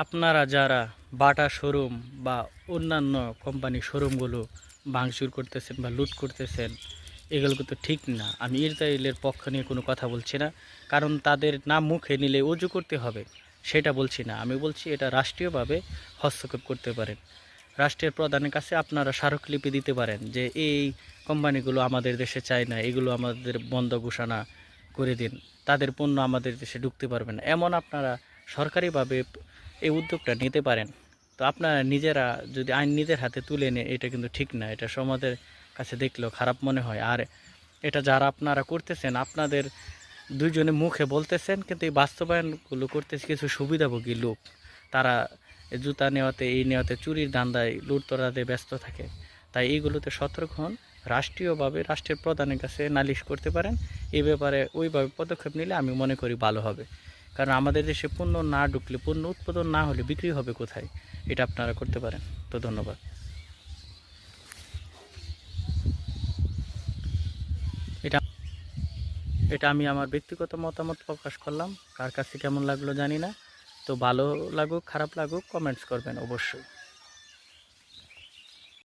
আপনারা যারা বাটা শোরুম বা অন্যান্য কোম্পানির শোরুমগুলো ভাঙচুর করতেছেন বা লুট করতেছেন, এগুলো কিন্তু ঠিক না। আমি ইসরায়েলের পক্ষ নিয়ে কোনো কথা বলছি না, কারণ তাদের নাম মুখে নিলে অজু করতে হবে সেটা বলছি না। আমি বলছি এটা রাষ্ট্রীয়ভাবে হস্তক্ষেপ করতে পারেন। রাষ্ট্রের প্রধানের কাছে আপনারা স্মারকলিপি দিতে পারেন যে এই কোম্পানিগুলো আমাদের দেশে চায় না, এগুলো আমাদের বন্ধ ঘোষণা করে দিন, তাদের পণ্য আমাদের দেশে ঢুকতে পারবে না, এমন আপনারা সরকারিভাবে এই উদ্যোগটা নিতে পারেন। তো আপনারা নিজেরা যদি আইন নিজের হাতে তুলে নেন, এটা কিন্তু ঠিক না। এটা সমাজের কাছে দেখলেও খারাপ মনে হয়। আর এটা যারা আপনারা করতেছেন, আপনাদের দুইজনে মুখে বলতেছেন, কিন্তু এই বাস্তবায়নগুলো করতেছে কিছু সুবিধাভোগী লোক। তারা জুতা নেওয়াতে, এই নেওয়াতে, চুরির ধান্দায়, লুটতরাতে ব্যস্ত থাকে। তাই এইগুলোতে সতর্ক হন। রাষ্ট্রীয়ভাবে রাষ্ট্রের প্রধানের কাছে নালিশ করতে পারেন। এই ব্যাপারে ওইভাবে পদক্ষেপ নিলে আমি মনে করি ভালো হবে। কারণ আমাদের দেশে পণ্য না ঢুকলে, পণ্য উৎপাদন না হলে বিক্রি হবে কোথায়? এটা আপনারা করতে পারেন। তো ধন্যবাদ। এটা এটা আমি আমার ব্যক্তিগত মতামত প্রকাশ করলাম। কার কাছে কেমন লাগলো জানি না। তো ভালো লাগুক খারাপ লাগুক কমেন্টস করবেন অবশ্যই।